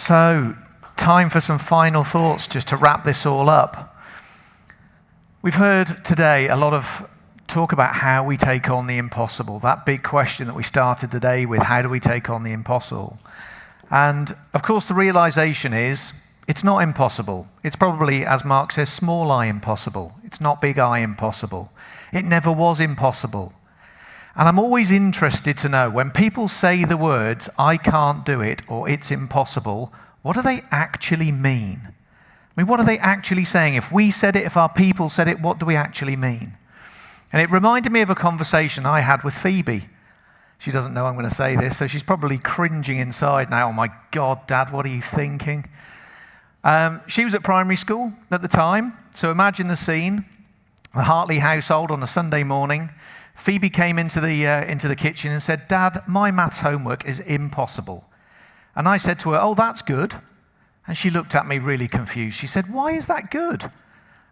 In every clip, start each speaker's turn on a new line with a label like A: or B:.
A: So, time for some final thoughts just to wrap this all up. We've heard today a lot of talk about how we take on the impossible, that big question that we started the day with, how do we take on the impossible? And of course the realization is, it's not impossible. It's probably, as Mark says, small I impossible. It's not big I impossible. It never was impossible. And I'm always interested to know, when people say the words, I can't do it, or it's impossible, what do they actually mean? I mean, what are they actually saying? If we said it, if our people said it, what do we actually mean? And it reminded me of a conversation I had with Phoebe. She doesn't know I'm going to say this, so she's probably cringing inside now. Oh my God, Dad, what are you thinking? She was at primary school at the time, so imagine the scene. The Hartley household on a Sunday morning. Phoebe came into the kitchen and said, Dad, my maths homework is impossible. And I said to her, oh, that's good. And she looked at me really confused. She said, why is that good?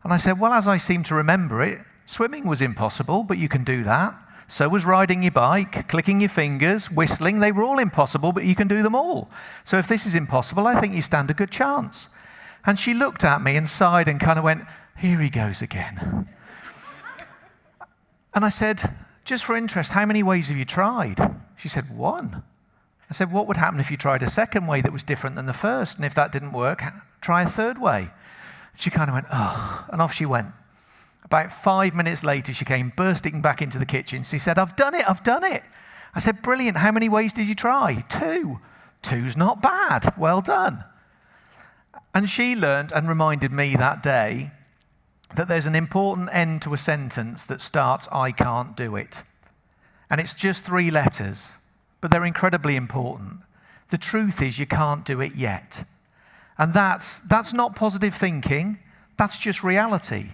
A: And I said, well, as I seem to remember it, swimming was impossible, but you can do that. So was riding your bike, clicking your fingers, whistling. They were all impossible, but you can do them all. So if this is impossible, I think you stand a good chance. And she looked at me and sighed and kind of went, here he goes again. And I said, just for interest, how many ways have you tried? She said, one. I said, what would happen if you tried a second way that was different than the first? And if that didn't work, try a third way. She kind of went, oh, and off she went. About 5 minutes later, she came bursting back into the kitchen. She said, I've done it. I said, brilliant. How many ways did you try? 2. 2's not bad. Well done. And she learned and reminded me that day that there's an important end to a sentence that starts, I can't do it. And it's just 3 letters, but they're incredibly important. The truth is you can't do it yet. And that's not positive thinking, that's just reality.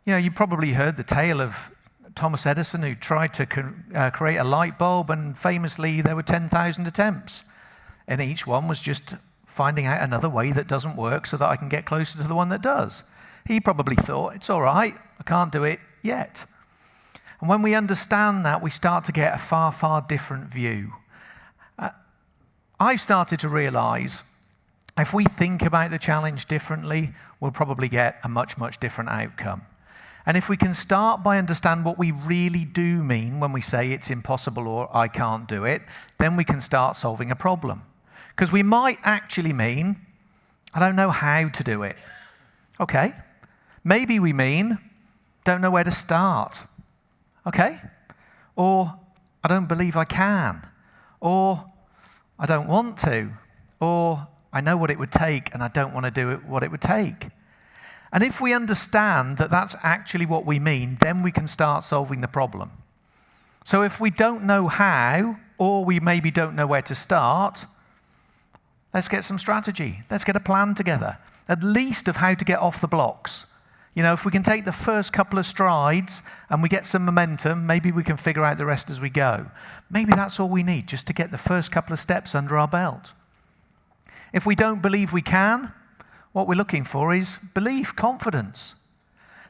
A: You know, you probably heard the tale of Thomas Edison, who tried to create a light bulb, and famously there were 10,000 attempts. And each one was just finding out another way that doesn't work so that I can get closer to the one that does. He probably thought, it's all right, I can't do it yet. And when we understand that, we start to get a far, far different view. I've started to realize if we think about the challenge differently, we'll probably get a much, much different outcome. And if we can start by understand what we really do mean when we say it's impossible or I can't do it, then we can start solving a problem. Because we might actually mean, I don't know how to do it. Okay. Maybe we mean, don't know where to start. Okay? Or, I don't believe I can. Or, I don't want to. Or, I know what it would take and I don't want to do it what it would take. And if we understand that that's actually what we mean, then we can start solving the problem. So if we don't know how, or we maybe don't know where to start, let's get some strategy. Let's get a plan together, at least of how to get off the blocks. You know, if we can take the first couple of strides and we get some momentum, maybe we can figure out the rest as we go. Maybe that's all we need, just to get the first couple of steps under our belt. If we don't believe we can, what we're looking for is belief, confidence.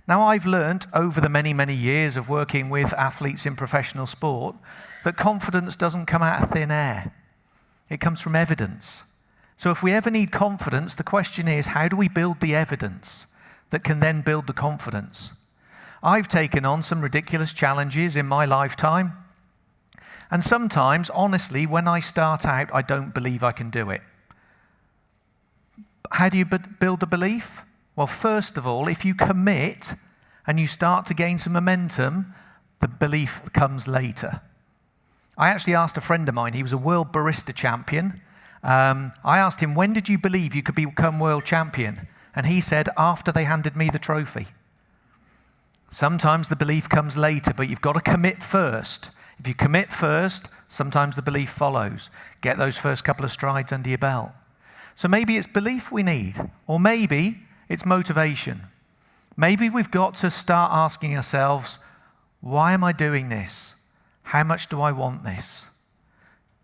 A: Now, I've learned over the many, many years of working with athletes in professional sport that confidence doesn't come out of thin air. It comes from evidence. So if we ever need confidence, the question is, how do we build the evidence that can then build the confidence? I've taken on some ridiculous challenges in my lifetime. And sometimes, honestly, when I start out, I don't believe I can do it. How do you build a belief? Well, first of all, if you commit and you start to gain some momentum, the belief comes later. I actually asked a friend of mine, he was a world barista champion. I asked him, when did you believe you could become world champion? And he said, after they handed me the trophy. Sometimes the belief comes later, but you've got to commit first. If you commit first, sometimes the belief follows. Get those first couple of strides under your belt. So maybe it's belief we need, or maybe it's motivation. Maybe we've got to start asking ourselves, why am I doing this? How much do I want this?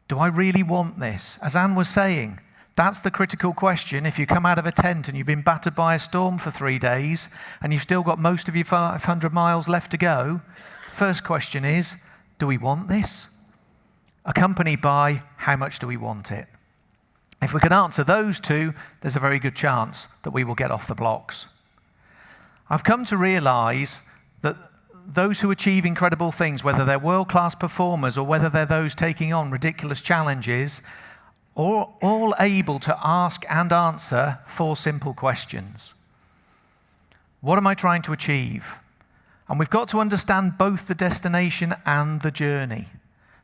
A: Do I really want this? As Anne was saying, that's the critical question. If you come out of a tent and you've been battered by a storm for 3 days and you've still got most of your 500 miles left to go, the first question is, do we want this? Accompanied by, how much do we want it? If we can answer those two, there's a very good chance that we will get off the blocks. I've come to realize that those who achieve incredible things, whether they're world-class performers or whether they're those taking on ridiculous challenges, are all able to ask and answer 4 simple questions. What am I trying to achieve? And we've got to understand both the destination and the journey.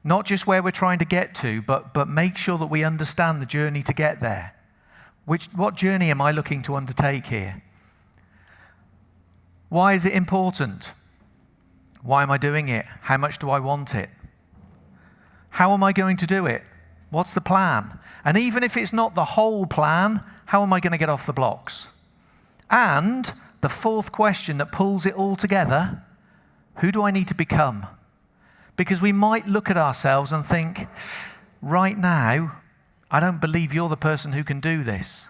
A: Not just where we're trying to get to, but make sure that we understand the journey to get there. What journey am I looking to undertake here? Why is it important? Why am I doing it? How much do I want it? How am I going to do it? What's the plan? And even if it's not the whole plan, how am I going to get off the blocks? And the 4th question that pulls it all together, who do I need to become? Because we might look at ourselves and think, right now, I don't believe you're the person who can do this.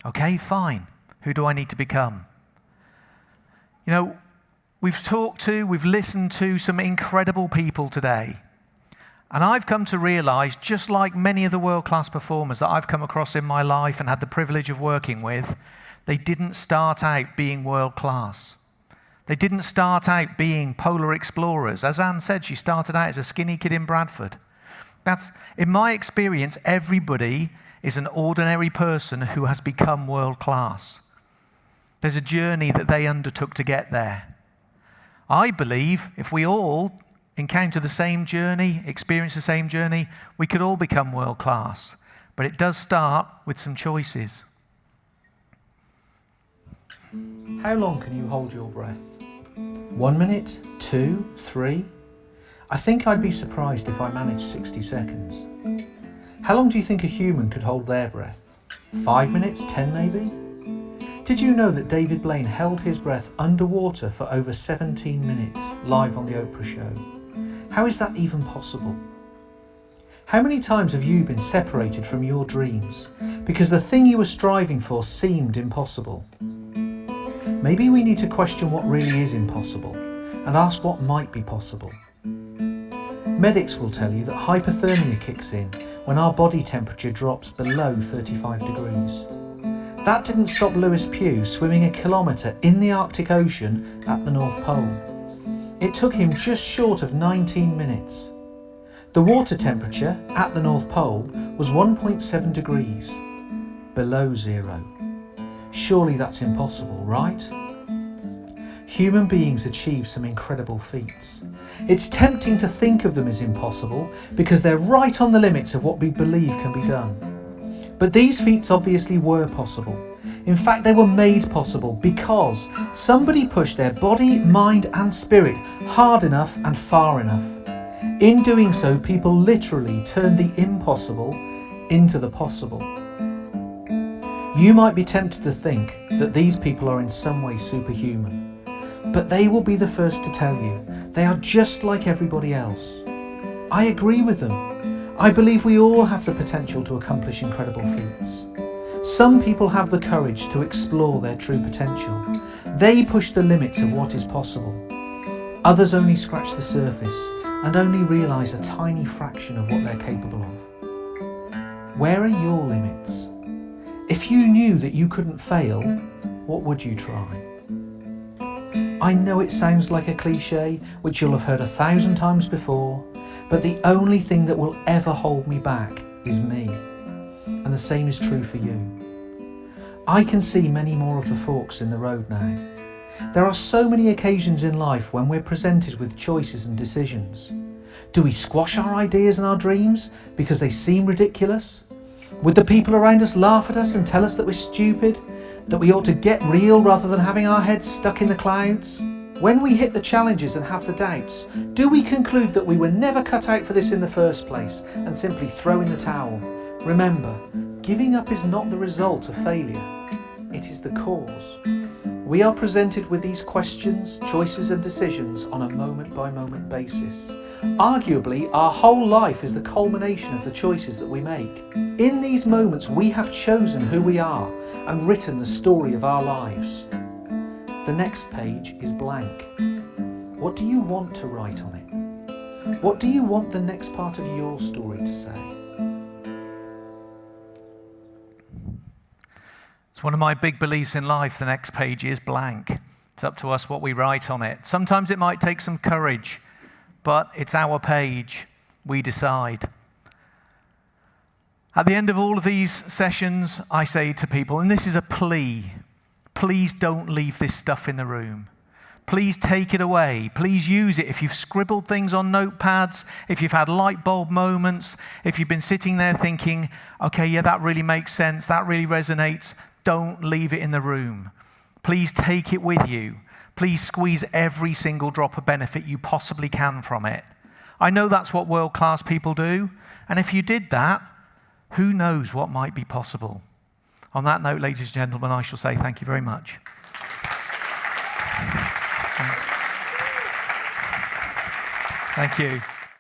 A: Okay, fine. Who do I need to become? You know, we've listened to some incredible people today. And I've come to realize, just like many of the world-class performers that I've come across in my life and had the privilege of working with, they didn't start out being world-class. They didn't start out being polar explorers. As Anne said, she started out as a skinny kid in Bradford. In my experience, everybody is an ordinary person who has become world-class. There's a journey that they undertook to get there. I believe if we all encounter the same journey, experience the same journey, we could all become world-class. But it does start with some choices.
B: How long can you hold your breath? 1 minute? 2? 3? I think I'd be surprised if I managed 60 seconds. How long do you think a human could hold their breath? 5 minutes? 10 maybe? Did you know that David Blaine held his breath underwater for over 17 minutes, live on the Oprah show? How is that even possible? How many times have you been separated from your dreams because the thing you were striving for seemed impossible? Maybe we need to question what really is impossible and ask what might be possible. Medics will tell you that hypothermia kicks in when our body temperature drops below 35 degrees. That didn't stop Lewis Pugh swimming a kilometre in the Arctic Ocean at the North Pole. It took him just short of 19 minutes. The water temperature at the North Pole was 1.7 degrees, below zero. Surely that's impossible, right? Human beings achieve some incredible feats. It's tempting to think of them as impossible because they're right on the limits of what we believe can be done. But these feats obviously were possible. In fact, they were made possible because somebody pushed their body, mind and spirit hard enough and far enough. In doing so, people literally turned the impossible into the possible. You might be tempted to think that these people are in some way superhuman, but they will be the first to tell you they are just like everybody else. I agree with them. I believe we all have the potential to accomplish incredible feats. Some people have the courage to explore their true potential. They push the limits of what is possible. Others only scratch the surface and only realise a tiny fraction of what they're capable of. Where are your limits? If you knew that you couldn't fail, what would you try? I know it sounds like a cliche, which you'll have heard 1,000 times before, but the only thing that will ever hold me back is me. And the same is true for you. I can see many more of the forks in the road now. There are so many occasions in life when we're presented with choices and decisions. Do we squash our ideas and our dreams because they seem ridiculous? Would the people around us laugh at us and tell us that we're stupid? That we ought to get real rather than having our heads stuck in the clouds? When we hit the challenges and have the doubts, do we conclude that we were never cut out for this in the first place and simply throw in the towel? Remember, giving up is not the result of failure, it is the cause. We are presented with these questions, choices and decisions on a moment-by-moment basis. Arguably, our whole life is the culmination of the choices that we make. In these moments, we have chosen who we are and written the story of our lives. The next page is blank. What do you want to write on it? What do you want the next part of your story to say?
A: It's one of my big beliefs in life. The next page is blank. It's up to us what we write on it. Sometimes it might take some courage, but it's our page. We decide. At the end of all of these sessions, I say to people, and this is a plea, please don't leave this stuff in the room. Please take it away. Please use it. If you've scribbled things on notepads, if you've had light bulb moments, if you've been sitting there thinking, okay, yeah, that really makes sense, that really resonates, don't leave it in the room. Please take it with you. Please squeeze every single drop of benefit you possibly can from it. I know that's what world-class people do, and if you did that, who knows what might be possible. On that note, ladies and gentlemen, I shall say thank you very much. Thank you.